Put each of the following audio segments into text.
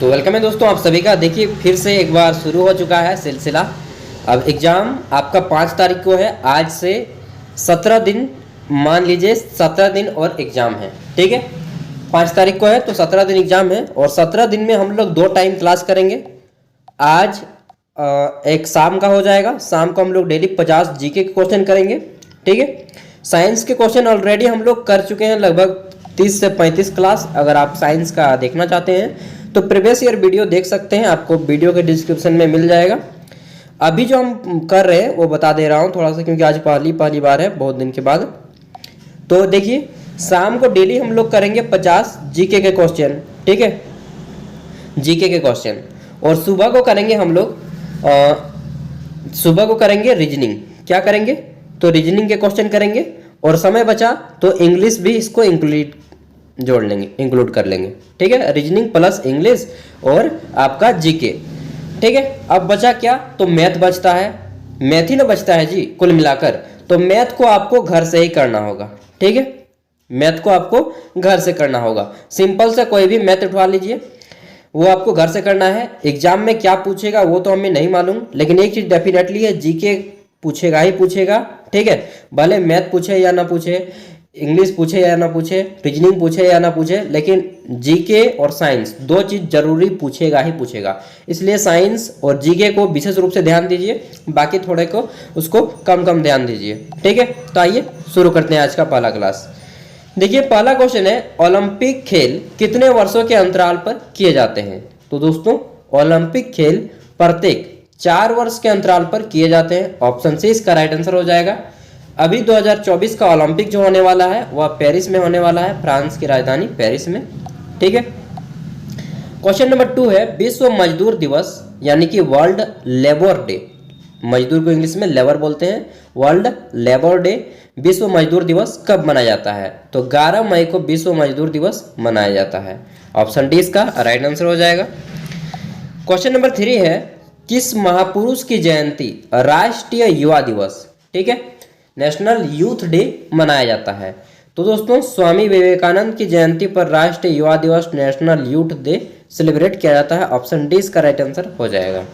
तो वेलकम है दोस्तों आप सभी का। देखिए फिर से एक बार शुरू हो चुका है सिलसिला। अब एग्ज़ाम आपका 5 तारीख को है। आज से 17 दिन, मान लीजिए 17 दिन और एग्ज़ाम है। ठीक है, 5 तारीख को है तो 17 दिन एग्ज़ाम है और 17 दिन में हम लोग 2 टाइम क्लास करेंगे। आज एक शाम का हो जाएगा, शाम को हम लोग डेली 50 जीके के क्वेश्चन करेंगे। ठीक है, साइंस के क्वेश्चन ऑलरेडी हम लोग कर चुके हैं लगभग 30 से 35 क्लास। अगर आप साइंस का देखना चाहते हैं तो प्रीवियस ईयर वीडियो देख सकते हैं, आपको वीडियो के डिस्क्रिप्शन में मिल जाएगा। अभी जो हम कर रहे हैं वो बता दे रहा हूँ थोड़ा सा, क्योंकि आज पहली बार है बहुत दिन के बाद। तो देखिए शाम को डेली हम लोग करेंगे 50 जीके के क्वेश्चन। ठीक है, जीके के क्वेश्चन। और सुबह को करेंगे हम लोग सुबह को करेंगे रीजनिंग। क्या करेंगे तो रीजनिंग के क्वेश्चन करेंगे। और समय बचा तो इंग्लिश भी इसको इंक्लूड कर लेंगे। ठीक है, रीजनिंग प्लस इंग्लिश और आपका जीके। ठीक है, अब बचा क्या तो मैथ बचता है। मैथ ही ना बचता है जी कुल मिलाकर। तो मैथ को आपको घर से ही करना होगा। ठीक है, मैथ को आपको घर से करना होगा। सिंपल से कोई भी मैथ उठवा लीजिए, वो आपको घर से करना है। एग्जाम में क्या पूछेगा वो तो हमें नहीं मालूम, लेकिन एक चीज़ डेफिनेटली है, जीके पूछेगा ही पूछेगा। ठीक है, भले मैथ पूछे या ना पूछे, इंग्लिश पूछे या ना पूछे, रीजनिंग पूछे या ना पूछे, लेकिन जीके और साइंस 2 चीज़ जरूरी पूछेगा ही पूछेगा। इसलिए साइंस और जीके को विशेष रूप से ध्यान दीजिए, बाकी थोड़े को उसको कम कम ध्यान दीजिए। ठीक है, तो आइए शुरू करते हैं आज का पहला क्लास। देखिए पहला क्वेश्चन है, ओलंपिक खेल कितने वर्षों के अंतराल पर किए जाते हैं। तो दोस्तों ओलंपिक खेल प्रत्येक 4 वर्ष के अंतराल पर किए जाते हैं। ऑप्शन सी इसका राइट आंसर हो जाएगा। अभी 2024 का ओलंपिक जो होने वाला है वह पेरिस में होने वाला है, फ्रांस की राजधानी पेरिस में। ठीक है, क्वेश्चन नंबर 2 है, विश्व मजदूर दिवस यानी कि वर्ल्ड लेबर डे, मजदूर को इंग्लिश में लेबर बोलते हैं, वर्ल्ड लेबर डे, विश्व मजदूर दिवस कब मनाया जाता है। तो 11 मई को विश्व मजदूर दिवस मनाया जाता है। ऑप्शन डी इसका राइट आंसर हो जाएगा। क्वेश्चन नंबर 3 है, किस महापुरुष की जयंती राष्ट्रीय युवा दिवस, ठीक है, नेशनल यूथ डे मनाया जाता है। तो दोस्तों स्वामी विवेकानंद की जयंती पर राष्ट्रीय युवा दिवस नेशनल यूथ डे सेलिब्रेट किया जाता है। ऑप्शन डी इसका राइट आंसर हो जाएगा।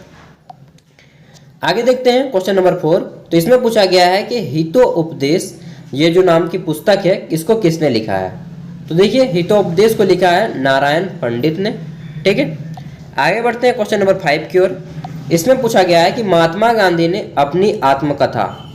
आगे देखते हैं क्वेश्चन नंबर 4। तो इसमें पूछा गया है कि हितोपदेश, ये जो नाम की पुस्तक है, इसको किसने लिखा है। तो देखिए हितोपदेश को लिखा है नारायण पंडित ने। ठीक है, आगे बढ़ते हैं क्वेश्चन नंबर 5 की ओर। इसमें पूछा गया है कि महात्मा गांधी ने अपनी आत्मकथा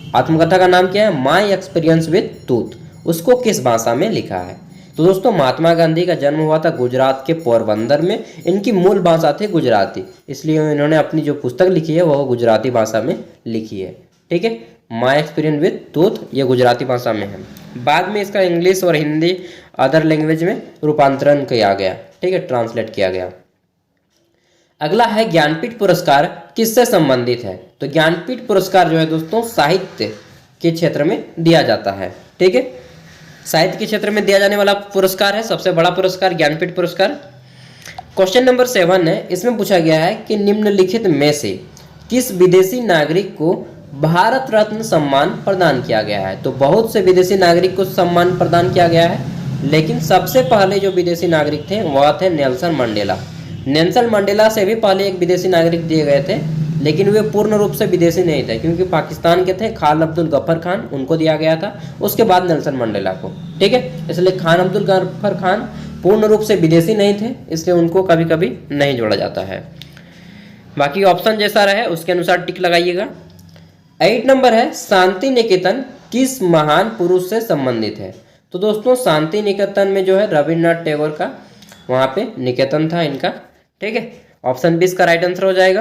का नाम क्या है, माई एक्सपीरियंस विद ट्रूथ, उसको किस भाषा में लिखा है। तो दोस्तों महात्मा गांधी का जन्म हुआ था गुजरात के पोरबंदर में। इनकी मूल भाषा थी गुजराती, इसलिए इन्होंने अपनी जो पुस्तक लिखी है वह गुजराती भाषा में लिखी है। ठीक है, माई एक्सपीरियंस विद ट्रूथ ये गुजराती भाषा में है। बाद में इसका इंग्लिश और हिंदी अदर लैंग्वेज में रूपांतरण किया गया। ठीक है, ट्रांसलेट किया गया। अगला है ज्ञानपीठ पुरस्कार किससे संबंधित है। तो ज्ञानपीठ पुरस्कार जो है दोस्तों साहित्य के क्षेत्र में दिया जाता है। ठीक है, साहित्य के क्षेत्र में दिया जाने वाला पुरस्कार है, सबसे बड़ा पुरस्कार ज्ञानपीठ पुरस्कार। क्वेश्चन नंबर 7 है, इसमें पूछा गया है कि निम्नलिखित में से किस विदेशी नागरिक को भारत रत्न सम्मान प्रदान किया गया है। तो बहुत से विदेशी नागरिक को सम्मान प्रदान किया गया है, लेकिन सबसे पहले जो विदेशी नागरिक थे वह थे नेल्सन मंडेला। नेल्सन मंडेला से भी पहले एक विदेशी नागरिक दिए गए थे, लेकिन वे पूर्ण रूप से विदेशी नहीं थे, क्योंकि पाकिस्तान के थे खान अब्दुल गफ्फर खान, उनको दिया गया था, उसके बाद नेल्सन मंडेला को। ठीक है, इसलिए खान अब्दुल गफ्फर खान पूर्ण रूप से विदेशी नहीं थे, इसलिए उनको कभी कभी नहीं जोड़ा जाता है। बाकी ऑप्शन जैसा रहे उसके अनुसार टिक लगाइएगा। 8 नंबर है, शांति निकेतन किस महान पुरुष से संबंधित है। तो दोस्तों शांति निकेतन में जो है रविन्द्रनाथ टैगोर का वहाँ पे निकेतन था इनका। ठीक है, ऑप्शन 20 का राइट आंसर हो जाएगा।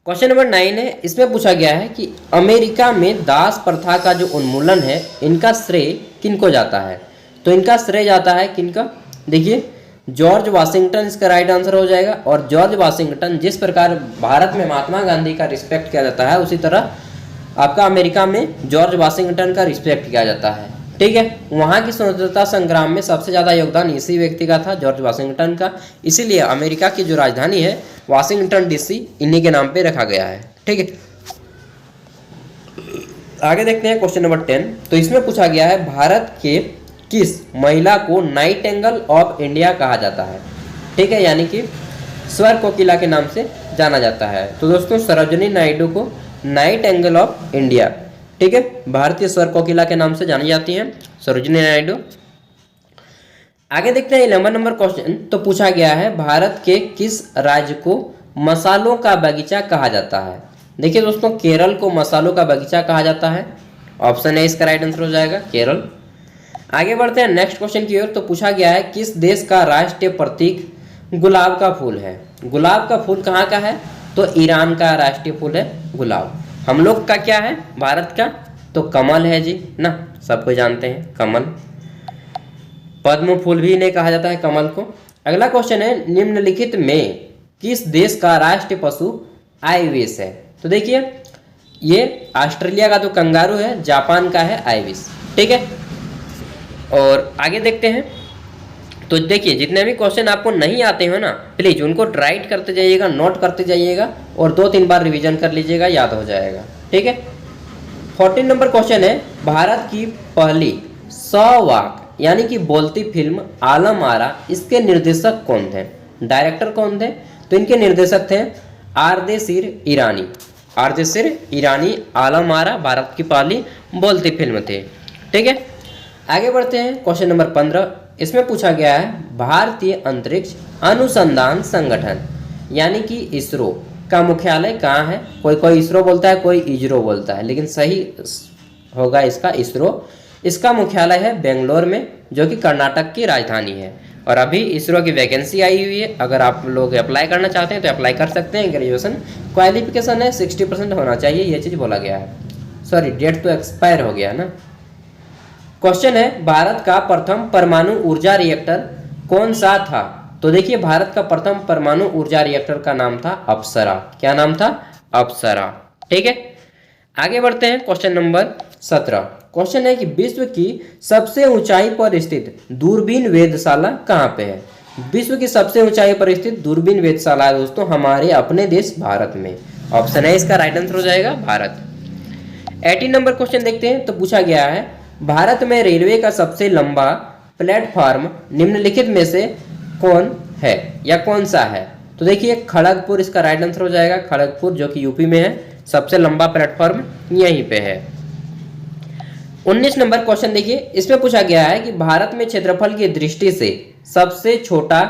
क्वेश्चन नंबर 9 है, इसमें पूछा गया है कि अमेरिका में दास प्रथा का जो उन्मूलन है इनका श्रेय किनको जाता है। तो इनका श्रेय जाता है किनका, देखिए जॉर्ज वाशिंगटन इसका राइट आंसर हो जाएगा। और जॉर्ज वाशिंगटन, जिस प्रकार भारत में महात्मा गांधी का रिस्पेक्ट किया जाता है, उसी तरह आपका अमेरिका में जॉर्ज वाशिंगटन का रिस्पेक्ट किया जाता है। ठीक है, वहाँ की स्वतंत्रता संग्राम में सबसे ज़्यादा योगदान इसी व्यक्ति का था, जॉर्ज वाशिंगटन का। इसीलिए अमेरिका की जो राजधानी है वाशिंगटन डीसी इन्हीं के नाम पे रखा गया है। ठीक है, आगे देखते हैं क्वेश्चन नंबर 10। तो इसमें पूछा गया है भारत के किस महिला को नाइटिंगेल ऑफ इंडिया कहा जाता है। ठीक है, यानी कि स्वर कोकिला के नाम से जाना जाता है। तो दोस्तों सरोजिनी नायडू को नाइटिंगेल ऑफ इंडिया, ठीक है, भारतीय स्वर कोकिला के नाम से जानी जाती हैं सरोजिनी नायडू। आगे देखते हैं 11 नंबर क्वेश्चन। तो पूछा गया है भारत के किस राज्य को मसालों का बगीचा कहा जाता है। देखिए दोस्तों केरल को मसालों का बगीचा कहा जाता है, ऑप्शन ए इसका राइट आंसर हो जाएगा केरल। आगे बढ़ते हैं नेक्स्ट क्वेश्चन की ओर। तो पूछा गया है किस देश का राष्ट्रीय प्रतीक गुलाब का फूल है। गुलाब का फूल कहाँ का है, तो ईरान का राष्ट्रीय फूल है गुलाब। हम लोग का क्या है भारत का, तो कमल है जी ना, सबको जानते हैं कमल, पद्म फूल भी इन्हें कहा जाता है कमल को। अगला क्वेश्चन है निम्नलिखित में किस देश का राष्ट्रीय पशु आइविस है। तो देखिए ये ऑस्ट्रेलिया का तो कंगारू है, जापान का है आइविस, ठीक है। और आगे देखते हैं। तो देखिए जितने भी क्वेश्चन आपको नहीं आते हो ना, प्लीज उनको राइट करते जाइएगा, नोट करते जाइएगा और 2-3 बार रिवीजन कर लीजिएगा, याद हो जाएगा, ठीक है। 14 नंबर क्वेश्चन है भारत की पहली 100 वाक यानी कि बोलती फिल्म आलम आरा, इसके निर्देशक कौन थे, डायरेक्टर कौन थे। तो इनके निर्देशक थे आरदेशीर ईरानी। आरदेशीर ईरानी आलम आरा भारत की पहली बोलती फिल्म थे, ठीक है। आगे बढ़ते हैं क्वेश्चन नंबर 15। इसमें पूछा गया है भारतीय अंतरिक्ष अनुसंधान संगठन यानी कि इसरो का मुख्यालय कहाँ है। कोई इसरो बोलता है, कोई इजरो बोलता है, लेकिन सही होगा इसका इसरो। इसका मुख्यालय है बेंगलोर में, जो कि कर्नाटक की राजधानी है। और अभी इसरो की वैकेंसी आई हुई है, अगर आप लोग अप्लाई करना चाहते हैं तो अप्लाई कर सकते हैं। ग्रेजुएशन क्वालिफिकेशन है 60% होना चाहिए, ये चीज़ बोला गया है। सॉरी डेट तो एक्सपायर हो गया ना। क्वेश्चन है भारत का प्रथम परमाणु ऊर्जा रिएक्टर कौन सा था। तो देखिए भारत का प्रथम परमाणु ऊर्जा रिएक्टर का नाम था अप्सरा। क्या नाम था, अप्सरा, ठीक है। आगे बढ़ते हैं क्वेश्चन नंबर 17। क्वेश्चन है कि विश्व की सबसे ऊंचाई पर स्थित दूरबीन वेधशाला कहाँ पे है। विश्व की सबसे ऊंचाई पर स्थित दूरबीन वेधशाला है दोस्तों हमारे अपने देश भारत में, ऑप्शन है इसका राइट आंसर हो जाएगा भारत। 18 नंबर क्वेश्चन देखते हैं। तो पूछा गया है भारत में रेलवे का सबसे लंबा प्लेटफॉर्म निम्नलिखित में से कौन है या कौन सा है। तो देखिए खड़गपुर इसका राइट आंसर हो जाएगा, खड़गपुर जो कि यूपी में है, सबसे लंबा प्लेटफॉर्म यहीं पे है। 19 नंबर क्वेश्चन देखिए, इसमें पूछा गया है कि भारत में क्षेत्रफल की दृष्टि से सबसे छोटा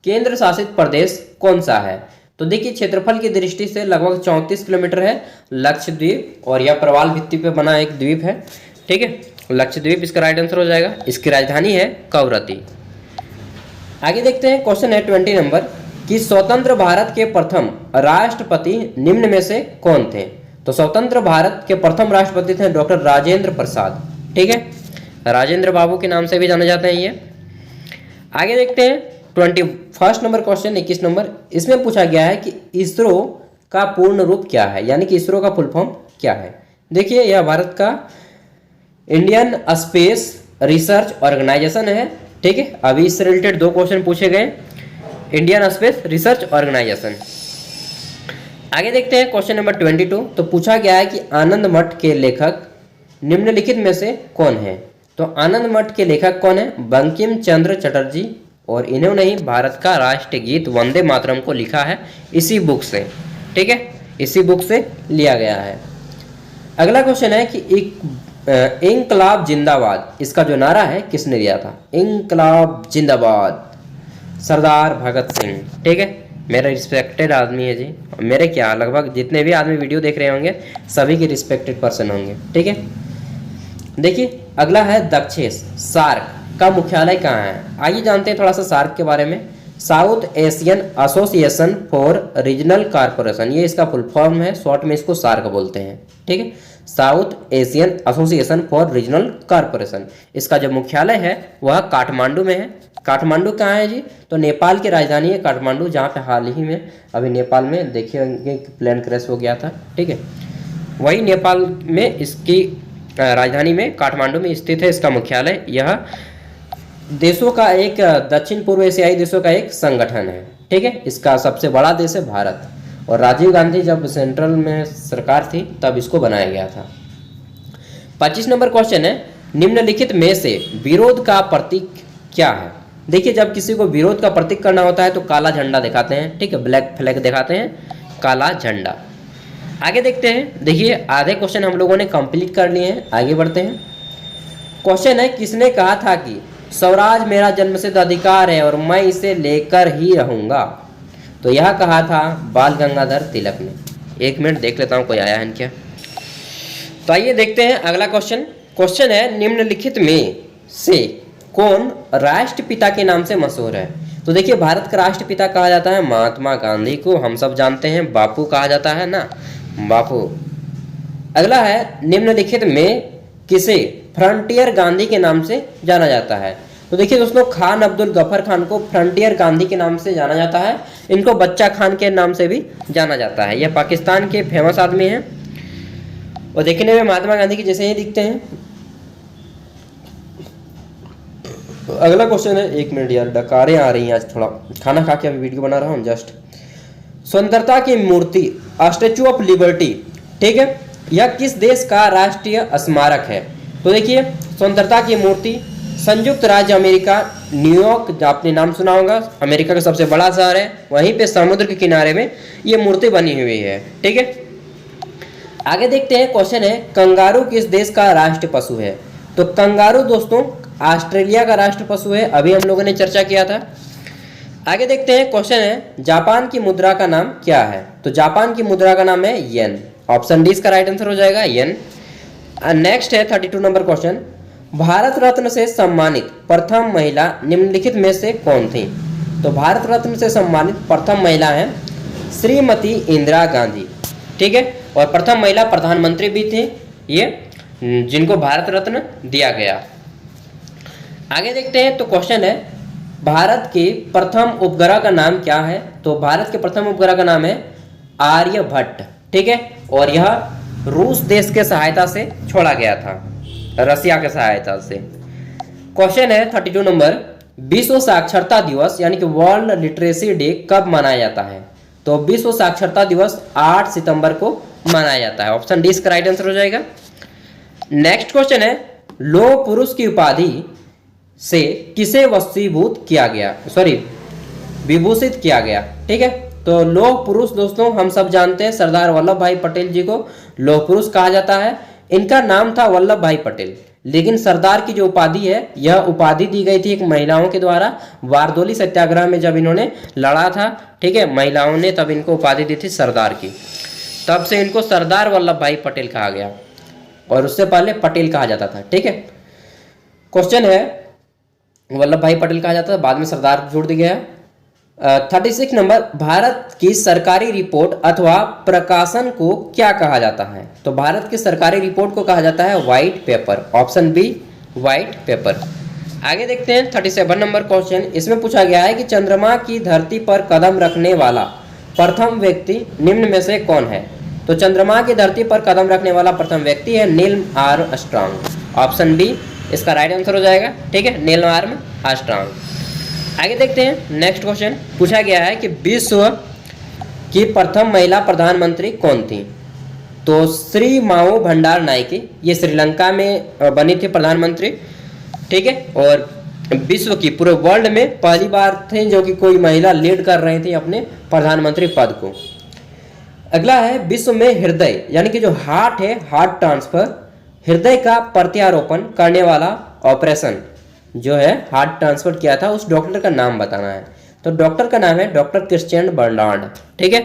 केंद्र शासित प्रदेश कौन सा है। तो देखिए क्षेत्रफल की दृष्टि से लगभग 34 किलोमीटर है लक्षद्वीप, और यह प्रवाल भित्ति पे बना एक द्वीप है, ठीक है, लक्षद्वीप इसका राइट आंसर हो जाएगा। इसकी राजधानी है कवरत्ती। आगे देखते हैं क्वेश्चन है 20 नंबर कि स्वतंत्र भारत के प्रथम राष्ट्रपति निम्न में से कौन थे। तो स्वतंत्र भारत के प्रथम राष्ट्रपति थे डॉक्टर राजेंद्र प्रसाद, ठीक है, राजेंद्र बाबू के नाम से भी जाने जाते हैं ये। आगे देखते हैं 21 नंबर क्वेश्चन 21 नंबर। इसमें पूछा गया है कि इसरो का पूर्ण रूप क्या है, यानी कि इसरो का फुल फॉर्म क्या है। देखिए यह भारत का इंडियन स्पेस रिसर्च ऑर्गेनाइजेशन है, ठीक है। अभी इससे रिलेटेड 2 क्वेश्चन पूछे गए, इंडियन स्पेस रिसर्च ऑर्गेनाइजेशन। आगे देखते हैं क्वेश्चन नंबर 22। तो पूछा गया है कि आनंद मठ के लेखक निम्नलिखित में से कौन है। तो आनंद मठ के लेखक कौन है, बंकिम चंद्र चटर्जी, और इन्होंने ही भारत का राष्ट्रीय गीत वंदे मातरम को लिखा है इसी बुक से, ठीक है, इसी बुक से लिया गया है। अगला क्वेश्चन है कि इंकलाब जिंदाबाद इसका जो नारा है किसने दिया था। इंकलाब जिंदाबाद सरदार भगत सिंह, ठीक है, मेरा रिस्पेक्टेड आदमी है जी, मेरे क्या लगभग जितने भी आदमी वीडियो देख रहे होंगे सभी के रिस्पेक्टेड पर्सन होंगे, ठीक है। देखिए अगला है दक्षेश, सार्क का मुख्यालय कहाँ है। आइए जानते हैं थोड़ा सा सार्क के बारे में। South Asian association for regional corporation, ये इसका फुल फॉर्म है, शॉर्ट में इसको सार्क बोलते हैं, ठीक है, south Asian association for regional corporation. इसका जो मुख्यालय है वह काठमांडू में है। काठमांडू कहाँ है जी, तो नेपाल की राजधानी है काठमांडू, जहाँ पे हाल ही में अभी नेपाल में देखिए होंगे प्लेन क्रैश हो गया था, ठीक है, वही नेपाल में इसकी राजधानी में काठमांडू में स्थित है इसका मुख्यालय। यह देशों का एक दक्षिण पूर्व एशियाई देशों का एक संगठन है, ठीक है। इसका सबसे बड़ा देश है भारत, और राजीव गांधी जब सेंट्रल में सरकार थी तब इसको बनाया गया था। 25 नंबर क्वेश्चन है निम्नलिखित में से विरोध का प्रतीक क्या है। देखिए जब किसी को विरोध का प्रतीक करना होता है तो काला झंडा दिखाते हैं, ठीक है, ब्लैक फ्लैग दिखाते हैं, काला झंडा। आगे देखते हैं, देखिए आधे क्वेश्चन हम लोगों ने कंप्लीट कर लिए हैं, आगे बढ़ते हैं। क्वेश्चन है, किसने कहा था कि स्वराज मेरा जन्मसिद्ध अधिकार है और मैं इसे लेकर ही रहूंगा? तो यह कहा था बाल गंगाधर तिलक ने। 1 मिनट देख लेता हूं कोई आया है क्या। तो आइए देखते हैं अगला क्वेश्चन। क्वेश्चन है, निम्नलिखित में से कौन राष्ट्रपिता के नाम से मशहूर है? तो देखिए भारत का राष्ट्रपिता कहा जाता है महात्मा गांधी को, हम सब जानते हैं, बापू कहा जाता है ना, बापू। अगला है, निम्नलिखित में किसे फ्रंटियर गांधी के नाम से जाना जाता है? तो देखिए दोस्तों, खान अब्दुल गफर खान को फ्रंटियर गांधी के नाम से जाना जाता है। इनको बच्चा खान के नाम से भी जाना जाता है। यह पाकिस्तान के फेमस आदमी हैं और देखने में महात्मा गांधी के जैसे ही दिखते हैं। अगला क्वेश्चन है, 1 मिनट यार, डकारें आ रही हैं आज, थोड़ा खाना खा के अभी वीडियो बना रहा हूँ जस्ट। स्वतंत्रता की मूर्ति स्टैचू ऑफ लिबर्टी, ठीक है, यह किस देश का राष्ट्रीय स्मारक है? तो देखिए स्वतंत्रता की मूर्ति संयुक्त राज्य अमेरिका, न्यूयॉर्क, आपने नाम सुना होगा, अमेरिका का सबसे बड़ा शहर है, वहीं पे समुद्र के किनारे में ये मूर्ति बनी हुई है, ठीक है। आगे देखते हैं, क्वेश्चन है, कंगारू किस देश का राष्ट्रीय पशु है? तो कंगारू दोस्तों ऑस्ट्रेलिया का राष्ट्र पशु है, अभी हम लोगों ने चर्चा किया था। आगे देखते हैं, क्वेश्चन है, जापान की मुद्रा का नाम क्या है? तो जापान की मुद्रा का नाम है येन। ऑप्शन डी इसका राइट आंसर हो जाएगा, येन। नेक्स्ट है 32 नंबर क्वेश्चन, भारत रत्न से सम्मानित प्रथम महिला निम्नलिखित में से कौन थी? तो भारत रत्न से सम्मानित प्रथम महिला है श्रीमती इंदिरा गांधी, ठीक है, और प्रथम महिला प्रधानमंत्री भी थी ये, जिनको भारत रत्न दिया गया। आगे देखते हैं, तो क्वेश्चन है, भारत के प्रथम उपग्रह का नाम क्या है? तो भारत के प्रथम उपग्रह का नाम है आर्यभट्ट, ठीक है, और यह रूस देश के सहायता से छोड़ा गया था, रसिया के सहायता से। क्वेश्चन है 32 नंबर, विश्व साक्षरता दिवस यानी कि वर्ल्ड लिटरेसी डे कब मनाया जाता है? तो विश्व साक्षरता दिवस 8 सितंबर को मनाया जाता है। ऑप्शन डी इसका राइट आंसर हो जाएगा। नेक्स्ट क्वेश्चन है, लौह पुरुष की उपाधि से किसे वशीभूत किया गया, विभूषित किया गया, ठीक है। तो लौह पुरुष दोस्तों हम सब जानते हैं, सरदार वल्लभ भाई पटेल जी को लौह पुरुष कहा जाता है। इनका नाम था वल्लभ भाई पटेल, लेकिन सरदार की जो उपाधि है, यह उपाधि दी गई थी एक महिलाओं के द्वारा बारदोली सत्याग्रह में, जब इन्होंने लड़ा था, ठीक है, महिलाओं ने, तब इनको उपाधि दी थी सरदार की, तब से इनको सरदार वल्लभ भाई पटेल कहा गया, और उससे पहले पटेल कहा जाता था, ठीक है। क्वेश्चन है, वल्लभ भाई पटेल कहा जाता था, बाद में सरदार जोड़ दिया गया। 36 नंबर, भारत की सरकारी रिपोर्ट अथवा प्रकाशन को क्या कहा जाता है? तो भारत की सरकारी रिपोर्ट को कहा जाता है white paper. Option B white paper. आगे देखते हैं 37 नंबर क्वेश्चन, इसमें पूछा गया है कि चंद्रमा की धरती पर कदम रखने वाला प्रथम व्यक्ति निम्न में से कौन है? तो चंद्रमा की धरती पर कदम रखने वाला प्रथम व्यक्ति है नील आर्मस्ट्रांग। ऑप्शन बी इसका राइट आंसर हो जाएगा, ठीक है, नील आर्मस्ट्रांग। आगे देखते हैं, नेक्स्ट क्वेश्चन पूछा गया है कि विश्व की प्रथम महिला प्रधानमंत्री कौन थी? तो श्री माओ भंडार नायके, ये श्रीलंका में बनी थी प्रधानमंत्री, ठीक है, और विश्व की पूरे वर्ल्ड में पहली बार थे जो कि कोई महिला लीड कर रही थी अपने प्रधानमंत्री पद को। अगला है, विश्व में हृदय यानी कि जो हार्ट है, हार्ट ट्रांसफर, हृदय का प्रत्यारोपण करने वाला ऑपरेशन जो है हार्ट ट्रांसफर किया था, उस डॉक्टर का नाम बताना है। तो डॉक्टर का नाम है डॉक्टर क्रिश्चियन बर्नार्ड, ठीक है,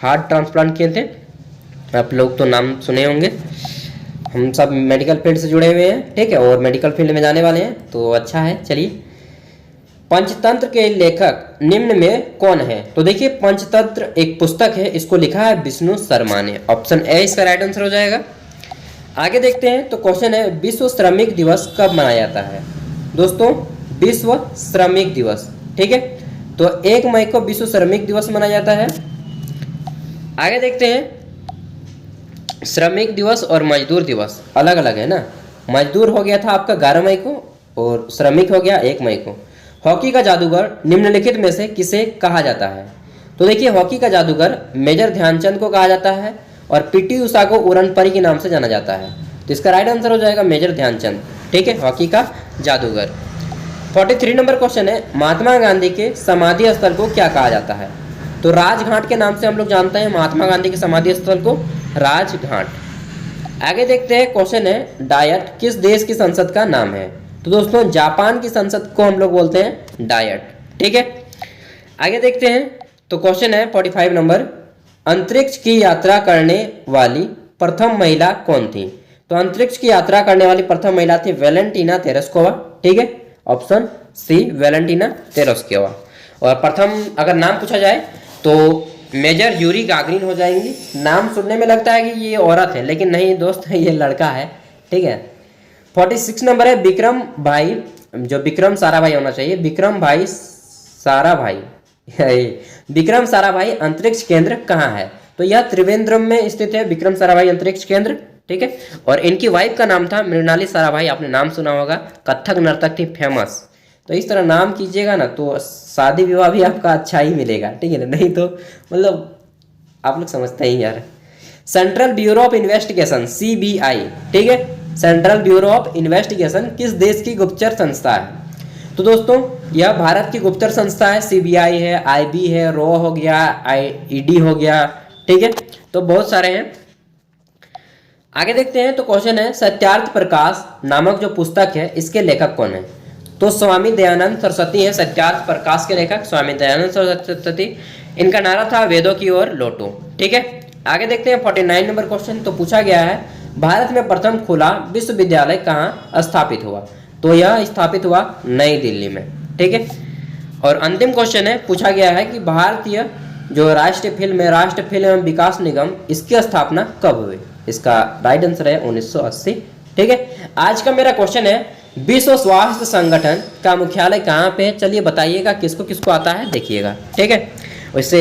हार्ट ट्रांसप्लांट किए थे। आप लोग तो नाम सुने होंगे, हम सब मेडिकल फील्ड से जुड़े हुए हैं, ठीक है, और मेडिकल फील्ड में जाने वाले हैं, तो अच्छा है। चलिए, पंचतंत्र के लेखक निम्न में कौन है? तो देखिए पंचतंत्र एक पुस्तक है, इसको लिखा है विष्णु शर्मा ने। ऑप्शन ए इसका राइट आंसर हो जाएगा। आगे देखते हैं, तो क्वेश्चन है, विश्व श्रमिक दिवस कब मनाया जाता है? दोस्तों विश्व श्रमिक दिवस, ठीक है, तो 1 मई को विश्व श्रमिक दिवस मनाया जाता है। आगे देखते हैं, श्रमिक दिवस और मजदूर दिवस अलग अलग है ना, मजदूर हो गया था आपका 11 मई को और श्रमिक हो गया 1 मई को। हॉकी का जादूगर निम्नलिखित में से किसे कहा जाता है? तो देखिए हॉकी का जादूगर मेजर ध्यानचंद को कहा जाता है और पीटी उषा को उड़न परी के नाम से जाना जाता है। तो इसका राइट आंसर हो जाएगा मेजर ध्यानचंद, ठीक है, हॉकी का जादूगर। 43 नंबर क्वेश्चन है, महात्मा गांधी के समाधि स्थल को क्या कहा जाता है? तो राजघाट के नाम से हम लोग जानते हैं महात्मा गांधी के समाधि स्थल को, राजघाट। आगे देखते हैं, क्वेश्चन है, डायट किस देश की संसद का नाम है? तो दोस्तों जापान की संसद को हम लोग बोलते हैं डायट। ठीक है, आगे देखते हैं। तो क्वेश्चन है 45 नंबर, अंतरिक्ष की यात्रा करने वाली प्रथम महिला कौन थी? तो अंतरिक्ष की यात्रा करने वाली प्रथम महिला थी वेलेंटीना तेरेस्कोवा। ठीक है, ऑप्शन सी वेलेंटीना तेरेस्कोवा। और प्रथम अगर नाम पूछा जाए तो मेजर यूरी गागरिन हो जाएंगी। नाम सुनने में लगता है कि ये औरत है, लेकिन नहीं दोस्त, ये लड़का है। ठीक है, 46 नंबर है, विक्रम भाई, जो विक्रम साराभाई होना चाहिए, विक्रम भाई साराभाई विक्रम साराभाई अंतरिक्ष केंद्र कहाँ है? तो यह त्रिवेंद्रम में स्थित है, विक्रम साराभाई अंतरिक्ष केंद्र। ठीक है, और इनकी वाइफ का नाम था मृणाली साराभाई, आपने नाम सुना होगा, कथक नर्तक थी, फेमस। तो इस तरह नाम कीजिएगा ना तो शादी विवाह भी आपका अच्छा ही मिलेगा। ठीक है ना, नहीं तो मतलब आप लोग समझते ही यार। Central bureau of investigation CBI, ठीक है, सेंट्रल ब्यूरो ऑफ इन्वेस्टिगेशन किस देश की गुप्तचर संस्था है? तो दोस्तों यह भारत की गुप्तचर संस्था है। CBI है, IB है, रॉ हो गया, ED हो गया। ठीक है, तो बहुत सारे हैं। आगे देखते हैं। तो क्वेश्चन है, सत्यार्थ प्रकाश नामक जो पुस्तक है इसके लेखक कौन है? तो स्वामी दयानंद सरस्वती है सत्यार्थ प्रकाश के लेखक, स्वामी दयानंद सरस्वती। इनका नारा था वेदों की ओर लौटो। ठीक है, आगे देखते हैं 49 नंबर क्वेश्चन। तो पूछा गया है, भारत में प्रथम खुला विश्वविद्यालय कहाँ स्थापित हुआ? तो यह स्थापित हुआ नई दिल्ली में। ठीक है, और अंतिम क्वेश्चन है, पूछा गया है कि भारतीय जो राष्ट्रीय फिल्म है, राष्ट्रीय फिल्म एवं विकास निगम, इसकी स्थापना कब हुई? इसका राइट आंसर है 1980। ठीक है, आज का मेरा क्वेश्चन है, विश्व स्वास्थ्य संगठन का मुख्यालय कहाँ पे है? चलिए बताइएगा, किसको किसको आता है देखिएगा। ठीक है, वैसे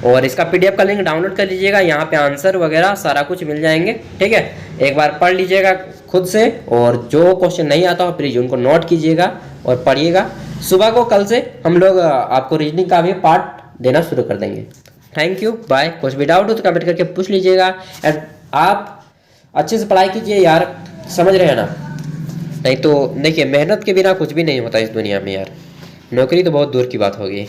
और इसका PDF का लिंक डाउनलोड कर लीजिएगा, यहाँ पे आंसर वगैरह सारा कुछ मिल जाएंगे। ठीक है, एक बार पढ़ लीजिएगा खुद से, और जो क्वेश्चन नहीं आता हो प्लीज उनको नोट कीजिएगा और पढ़िएगा। सुबह को कल से हम लोग आपको रीजनिंग का भी पार्ट देना शुरू कर देंगे। Thank you, bye. कुछ भी डाउट हो तो कमेंट करके पूछ लीजिएगा। एंड आप अच्छे से पढ़ाई कीजिए यार, समझ रहे हैं ना? नहीं तो देखिए, मेहनत के बिना कुछ भी नहीं होता इस दुनिया में यार। नौकरी तो बहुत दूर की बात होगी,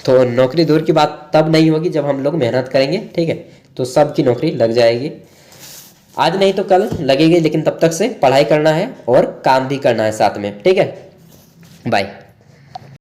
तो नौकरी दूर की बात तब नहीं होगी जब हम लोग मेहनत करेंगे। ठीक है, तो सबकी नौकरी लग जाएगी, आज नहीं तो कल लगेगी, लेकिन तब तक से पढ़ाई करना है और काम भी करना है साथ में। ठीक है, बाय।